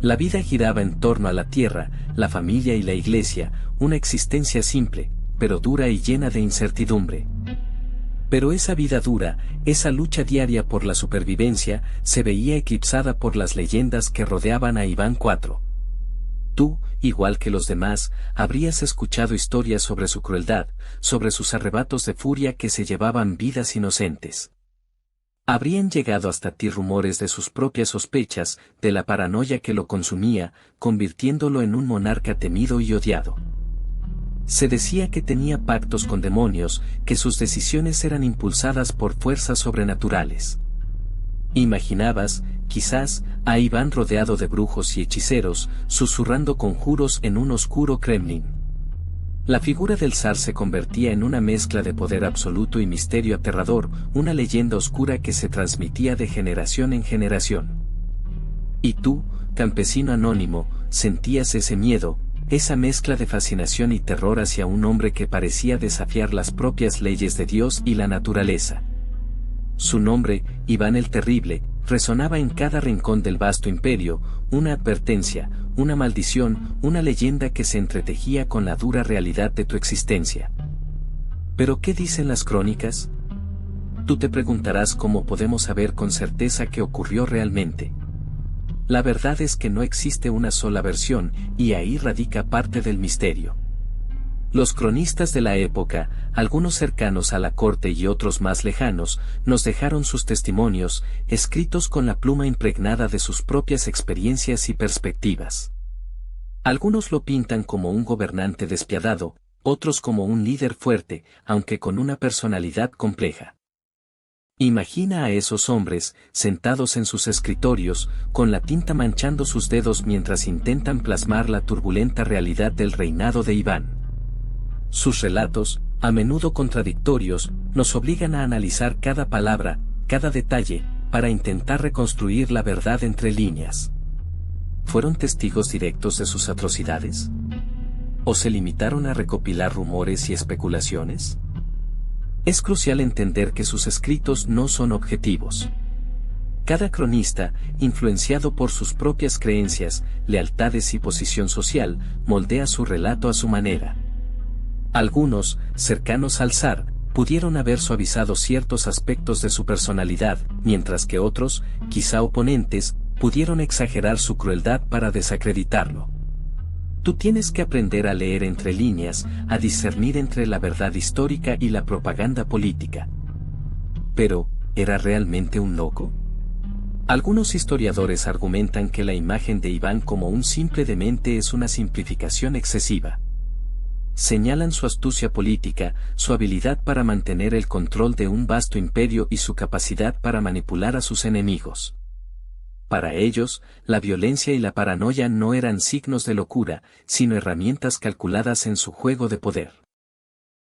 La vida giraba en torno a la tierra, la familia y la iglesia, una existencia simple, pero dura y llena de incertidumbre. Pero esa vida dura, esa lucha diaria por la supervivencia, se veía eclipsada por las leyendas que rodeaban a Iván IV. Tú, igual que los demás, habrías escuchado historias sobre su crueldad, sobre sus arrebatos de furia que se llevaban vidas inocentes. Habrían llegado hasta ti rumores de sus propias sospechas, de la paranoia que lo consumía, convirtiéndolo en un monarca temido y odiado. Se decía que tenía pactos con demonios, que sus decisiones eran impulsadas por fuerzas sobrenaturales. Imaginabas, quizás, a Iván rodeado de brujos y hechiceros, susurrando conjuros en un oscuro Kremlin. La figura del zar se convertía en una mezcla de poder absoluto y misterio aterrador, una leyenda oscura que se transmitía de generación en generación. Y tú, campesino anónimo, sentías ese miedo, esa mezcla de fascinación y terror hacia un hombre que parecía desafiar las propias leyes de Dios y la naturaleza. Su nombre, Iván el Terrible, resonaba en cada rincón del vasto imperio, una advertencia, una maldición, una leyenda que se entretejía con la dura realidad de tu existencia. ¿Pero qué dicen las crónicas? Tú te preguntarás cómo podemos saber con certeza qué ocurrió realmente. La verdad es que no existe una sola versión, y ahí radica parte del misterio. Los cronistas de la época, algunos cercanos a la corte y otros más lejanos, nos dejaron sus testimonios, escritos con la pluma impregnada de sus propias experiencias y perspectivas. Algunos lo pintan como un gobernante despiadado, otros como un líder fuerte, aunque con una personalidad compleja. Imagina a esos hombres, sentados en sus escritorios, con la tinta manchando sus dedos mientras intentan plasmar la turbulenta realidad del reinado de Iván. Sus relatos, a menudo contradictorios, nos obligan a analizar cada palabra, cada detalle, para intentar reconstruir la verdad entre líneas. ¿Fueron testigos directos de sus atrocidades? ¿O se limitaron a recopilar rumores y especulaciones? Es crucial entender que sus escritos no son objetivos. Cada cronista, influenciado por sus propias creencias, lealtades y posición social, moldea su relato a su manera. Algunos, cercanos al zar, pudieron haber suavizado ciertos aspectos de su personalidad, mientras que otros, quizá oponentes, pudieron exagerar su crueldad para desacreditarlo. Tú tienes que aprender a leer entre líneas, a discernir entre la verdad histórica y la propaganda política. Pero, ¿era realmente un loco? Algunos historiadores argumentan que la imagen de Iván como un simple demente es una simplificación excesiva. Señalan su astucia política, su habilidad para mantener el control de un vasto imperio y su capacidad para manipular a sus enemigos. Para ellos, la violencia y la paranoia no eran signos de locura, sino herramientas calculadas en su juego de poder.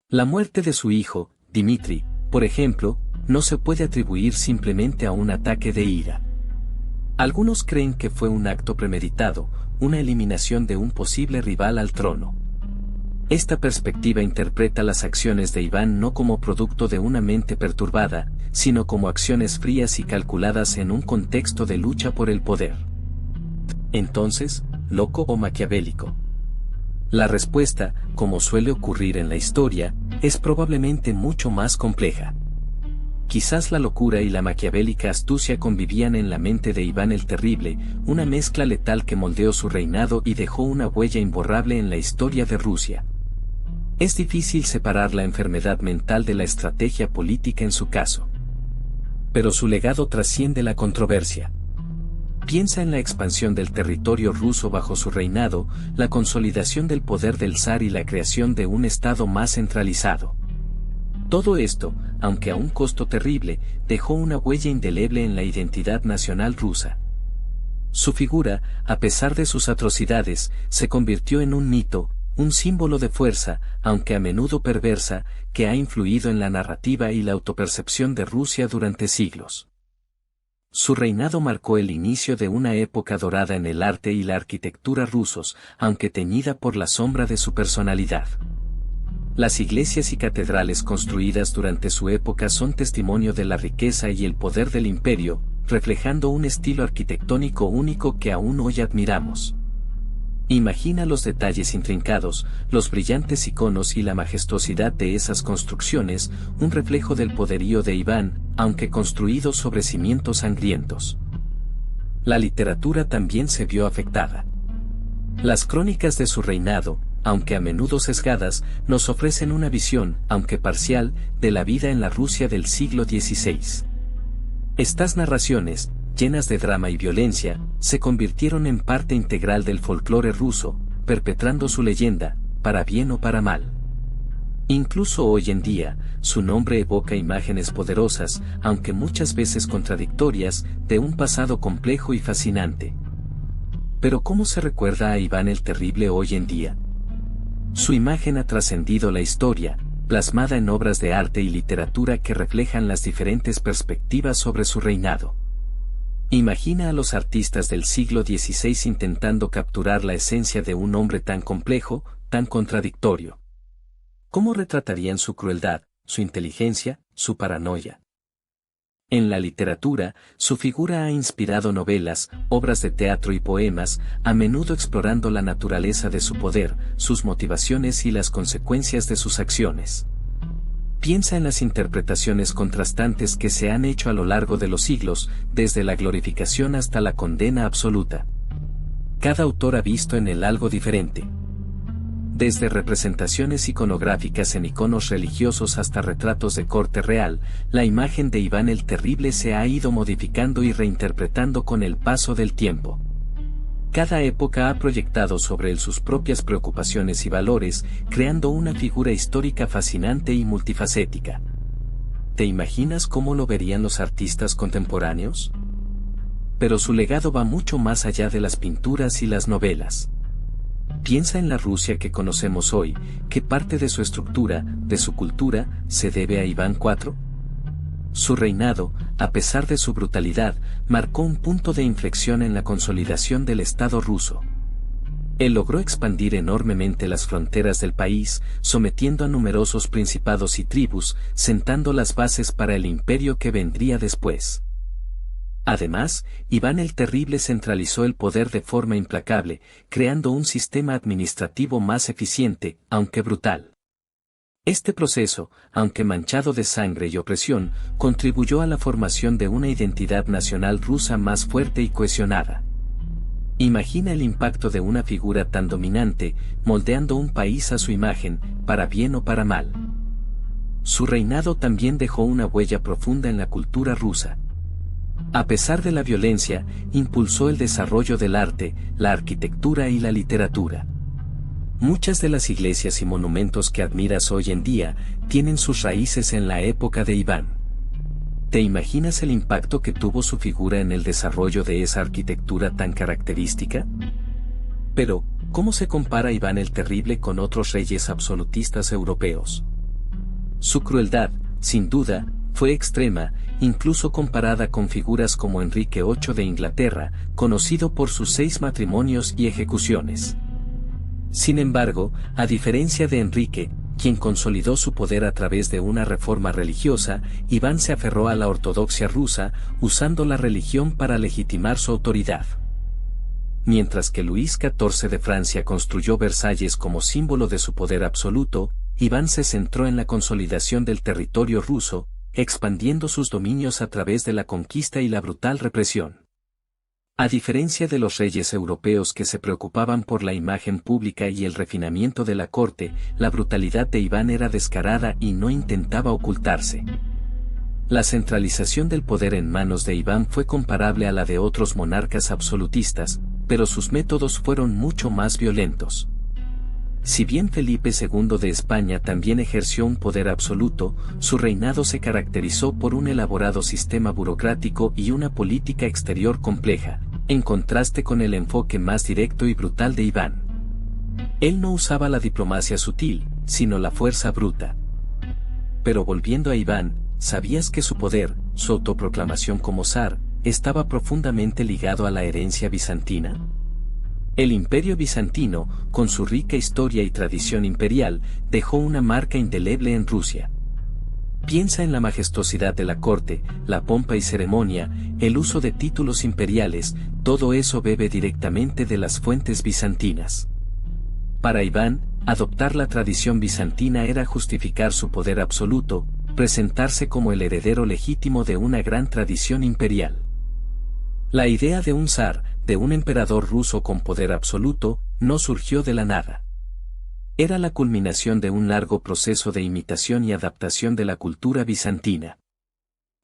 La muerte de su hijo, Dmitri, por ejemplo, no se puede atribuir simplemente a un ataque de ira. Algunos creen que fue un acto premeditado, una eliminación de un posible rival al trono. Esta perspectiva interpreta las acciones de Iván no como producto de una mente perturbada, sino como acciones frías y calculadas en un contexto de lucha por el poder. Entonces, ¿loco o maquiavélico? La respuesta, como suele ocurrir en la historia, es probablemente mucho más compleja. Quizás la locura y la maquiavélica astucia convivían en la mente de Iván el Terrible, una mezcla letal que moldeó su reinado y dejó una huella imborrable en la historia de Rusia. Es difícil separar la enfermedad mental de la estrategia política en su caso. Pero su legado trasciende la controversia. Piensa en la expansión del territorio ruso bajo su reinado, la consolidación del poder del zar y la creación de un estado más centralizado. Todo esto, aunque a un costo terrible, dejó una huella indeleble en la identidad nacional rusa. Su figura, a pesar de sus atrocidades, se convirtió en un mito, un símbolo de fuerza, aunque a menudo perversa, que ha influido en la narrativa y la autopercepción de Rusia durante siglos. Su reinado marcó el inicio de una época dorada en el arte y la arquitectura rusos, aunque teñida por la sombra de su personalidad. Las iglesias y catedrales construidas durante su época son testimonio de la riqueza y el poder del imperio, reflejando un estilo arquitectónico único que aún hoy admiramos. Imagina los detalles intrincados, los brillantes iconos y la majestuosidad de esas construcciones, un reflejo del poderío de Iván, aunque construido sobre cimientos sangrientos. La literatura también se vio afectada. Las crónicas de su reinado, aunque a menudo sesgadas, nos ofrecen una visión, aunque parcial, de la vida en la Rusia del siglo XVI. Estas narraciones, llenas de drama y violencia, se convirtieron en parte integral del folclore ruso, perpetrando su leyenda, para bien o para mal. Incluso hoy en día, su nombre evoca imágenes poderosas, aunque muchas veces contradictorias, de un pasado complejo y fascinante. Pero ¿cómo se recuerda a Iván el Terrible hoy en día? Su imagen ha trascendido la historia, plasmada en obras de arte y literatura que reflejan las diferentes perspectivas sobre su reinado. Imagina a los artistas del siglo XVI intentando capturar la esencia de un hombre tan complejo, tan contradictorio. ¿Cómo retratarían su crueldad, su inteligencia, su paranoia? En la literatura, su figura ha inspirado novelas, obras de teatro y poemas, a menudo explorando la naturaleza de su poder, sus motivaciones y las consecuencias de sus acciones. Piensa en las interpretaciones contrastantes que se han hecho a lo largo de los siglos, desde la glorificación hasta la condena absoluta. Cada autor ha visto en él algo diferente. Desde representaciones iconográficas en iconos religiosos hasta retratos de corte real, la imagen de Iván el Terrible se ha ido modificando y reinterpretando con el paso del tiempo. Cada época ha proyectado sobre él sus propias preocupaciones y valores, creando una figura histórica fascinante y multifacética. ¿Te imaginas cómo lo verían los artistas contemporáneos? Pero su legado va mucho más allá de las pinturas y las novelas. Piensa en la Rusia que conocemos hoy, ¿qué parte de su estructura, de su cultura, se debe a Iván IV? Su reinado, a pesar de su brutalidad, marcó un punto de inflexión en la consolidación del Estado ruso. Él logró expandir enormemente las fronteras del país, sometiendo a numerosos principados y tribus, sentando las bases para el imperio que vendría después. Además, Iván el Terrible centralizó el poder de forma implacable, creando un sistema administrativo más eficiente, aunque brutal. Este proceso, aunque manchado de sangre y opresión, contribuyó a la formación de una identidad nacional rusa más fuerte y cohesionada. Imagina el impacto de una figura tan dominante, moldeando un país a su imagen, para bien o para mal. Su reinado también dejó una huella profunda en la cultura rusa. A pesar de la violencia, impulsó el desarrollo del arte, la arquitectura y la literatura. Muchas de las iglesias y monumentos que admiras hoy en día tienen sus raíces en la época de Iván. ¿Te imaginas el impacto que tuvo su figura en el desarrollo de esa arquitectura tan característica? Pero, ¿cómo se compara Iván el Terrible con otros reyes absolutistas europeos? Su crueldad, sin duda, fue extrema, incluso comparada con figuras como Enrique VIII de Inglaterra, conocido por sus 6 matrimonios y ejecuciones. Sin embargo, a diferencia de Enrique, quien consolidó su poder a través de una reforma religiosa, Iván se aferró a la ortodoxia rusa, usando la religión para legitimar su autoridad. Mientras que Luis XIV de Francia construyó Versalles como símbolo de su poder absoluto, Iván se centró en la consolidación del territorio ruso, expandiendo sus dominios a través de la conquista y la brutal represión. A diferencia de los reyes europeos que se preocupaban por la imagen pública y el refinamiento de la corte, la brutalidad de Iván era descarada y no intentaba ocultarse. La centralización del poder en manos de Iván fue comparable a la de otros monarcas absolutistas, pero sus métodos fueron mucho más violentos. Si bien Felipe II de España también ejerció un poder absoluto, su reinado se caracterizó por un elaborado sistema burocrático y una política exterior compleja, en contraste con el enfoque más directo y brutal de Iván. Él no usaba la diplomacia sutil, sino la fuerza bruta. Pero volviendo a Iván, ¿sabías que su poder, su autoproclamación como zar, estaba profundamente ligado a la herencia bizantina? El Imperio bizantino, con su rica historia y tradición imperial, dejó una marca indeleble en Rusia. Piensa en la majestuosidad de la corte, la pompa y ceremonia, el uso de títulos imperiales, todo eso bebe directamente de las fuentes bizantinas. Para Iván, adoptar la tradición bizantina era justificar su poder absoluto, presentarse como el heredero legítimo de una gran tradición imperial. La idea de un zar, de un emperador ruso con poder absoluto, no surgió de la nada. Era la culminación de un largo proceso de imitación y adaptación de la cultura bizantina.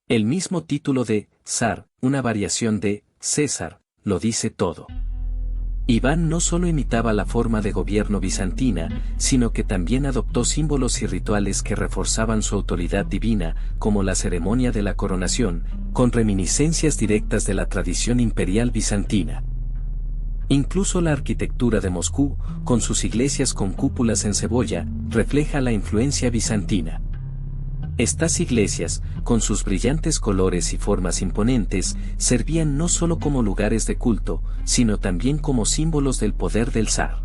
El mismo título de zar, una variación de César, lo dice todo. Iván no solo imitaba la forma de gobierno bizantina, sino que también adoptó símbolos y rituales que reforzaban su autoridad divina, como la ceremonia de la coronación, con reminiscencias directas de la tradición imperial bizantina. Incluso la arquitectura de Moscú, con sus iglesias con cúpulas en cebolla, refleja la influencia bizantina. Estas iglesias, con sus brillantes colores y formas imponentes, servían no solo como lugares de culto, sino también como símbolos del poder del zar.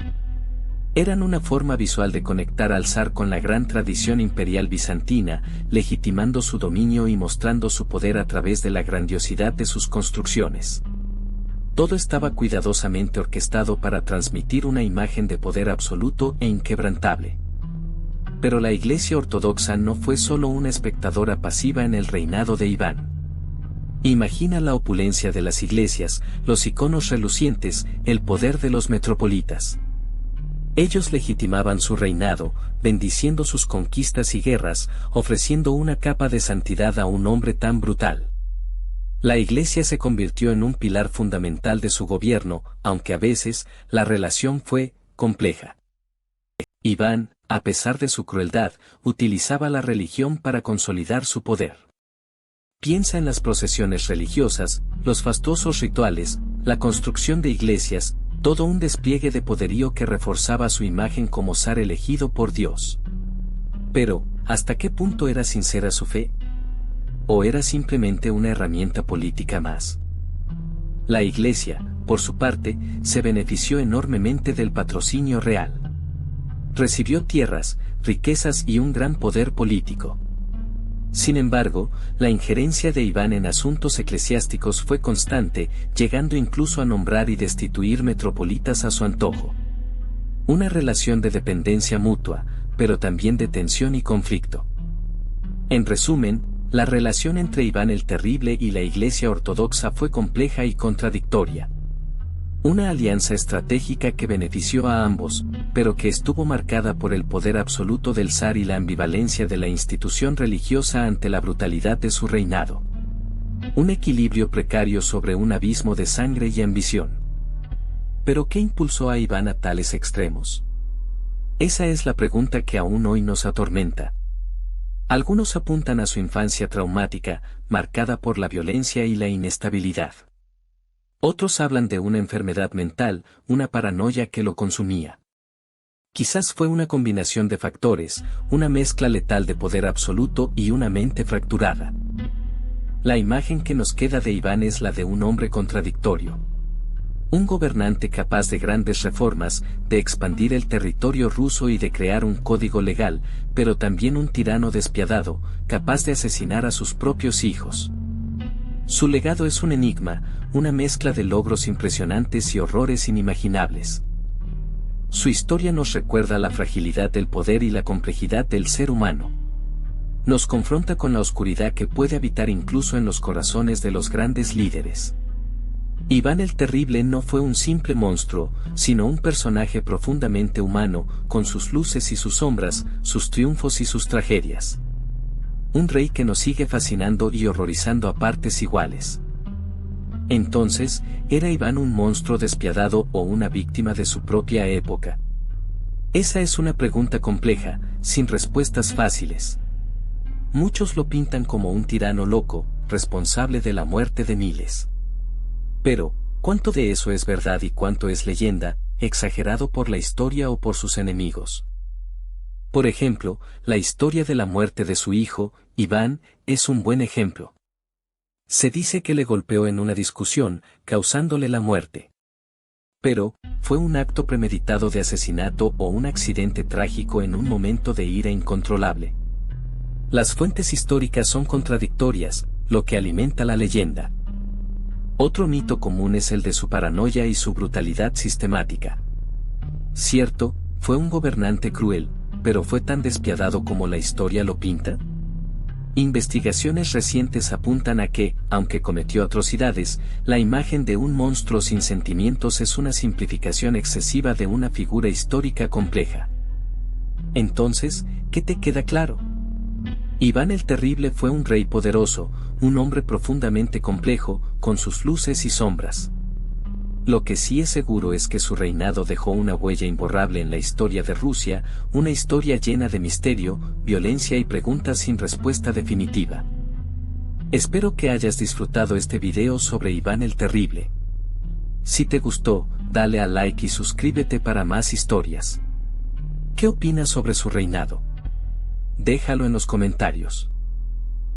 Eran una forma visual de conectar al zar con la gran tradición imperial bizantina, legitimando su dominio y mostrando su poder a través de la grandiosidad de sus construcciones. Todo estaba cuidadosamente orquestado para transmitir una imagen de poder absoluto e inquebrantable. Pero la Iglesia Ortodoxa no fue solo una espectadora pasiva en el reinado de Iván. Imagina la opulencia de las iglesias, los iconos relucientes, el poder de los metropolitas. Ellos legitimaban su reinado, bendiciendo sus conquistas y guerras, ofreciendo una capa de santidad a un hombre tan brutal. La Iglesia se convirtió en un pilar fundamental de su gobierno, aunque a veces, la relación fue compleja. Iván, a pesar de su crueldad, utilizaba la religión para consolidar su poder. Piensa en las procesiones religiosas, los fastuosos rituales, la construcción de iglesias, todo un despliegue de poderío que reforzaba su imagen como zar elegido por Dios. Pero, ¿hasta qué punto era sincera su fe? ¿O era simplemente una herramienta política más? La Iglesia, por su parte, se benefició enormemente del patrocinio real. Recibió tierras, riquezas y un gran poder político. Sin embargo, la injerencia de Iván en asuntos eclesiásticos fue constante, llegando incluso a nombrar y destituir metropolitas a su antojo. Una relación de dependencia mutua, pero también de tensión y conflicto. En resumen, la relación entre Iván el Terrible y la Iglesia Ortodoxa fue compleja y contradictoria. Una alianza estratégica que benefició a ambos, pero que estuvo marcada por el poder absoluto del zar y la ambivalencia de la institución religiosa ante la brutalidad de su reinado. Un equilibrio precario sobre un abismo de sangre y ambición. ¿Pero qué impulsó a Iván a tales extremos? Esa es la pregunta que aún hoy nos atormenta. Algunos apuntan a su infancia traumática, marcada por la violencia y la inestabilidad. Otros hablan de una enfermedad mental, una paranoia que lo consumía. Quizás fue una combinación de factores, una mezcla letal de poder absoluto y una mente fracturada. La imagen que nos queda de Iván es la de un hombre contradictorio. Un gobernante capaz de grandes reformas, de expandir el territorio ruso y de crear un código legal, pero también un tirano despiadado, capaz de asesinar a sus propios hijos. Su legado es un enigma, una mezcla de logros impresionantes y horrores inimaginables. Su historia nos recuerda la fragilidad del poder y la complejidad del ser humano. Nos confronta con la oscuridad que puede habitar incluso en los corazones de los grandes líderes. Iván el Terrible no fue un simple monstruo, sino un personaje profundamente humano, con sus luces y sus sombras, sus triunfos y sus tragedias. Un rey que nos sigue fascinando y horrorizando a partes iguales. Entonces, ¿era Iván un monstruo despiadado o una víctima de su propia época? Esa es una pregunta compleja, sin respuestas fáciles. Muchos lo pintan como un tirano loco, responsable de la muerte de miles. Pero, ¿cuánto de eso es verdad y cuánto es leyenda, exagerado por la historia o por sus enemigos? Por ejemplo, la historia de la muerte de su hijo, Iván, es un buen ejemplo. Se dice que le golpeó en una discusión, causándole la muerte. Pero, ¿fue un acto premeditado de asesinato o un accidente trágico en un momento de ira incontrolable? Las fuentes históricas son contradictorias, lo que alimenta la leyenda. Otro mito común es el de su paranoia y su brutalidad sistemática. Cierto, fue un gobernante cruel, pero ¿fue tan despiadado como la historia lo pinta? Investigaciones recientes apuntan a que, aunque cometió atrocidades, la imagen de un monstruo sin sentimientos es una simplificación excesiva de una figura histórica compleja. Entonces, ¿qué te queda claro? Iván el Terrible fue un rey poderoso, un hombre profundamente complejo, con sus luces y sombras. Lo que sí es seguro es que su reinado dejó una huella imborrable en la historia de Rusia, una historia llena de misterio, violencia y preguntas sin respuesta definitiva. Espero que hayas disfrutado este video sobre Iván el Terrible. Si te gustó, dale a like y suscríbete para más historias. ¿Qué opinas sobre su reinado? Déjalo en los comentarios.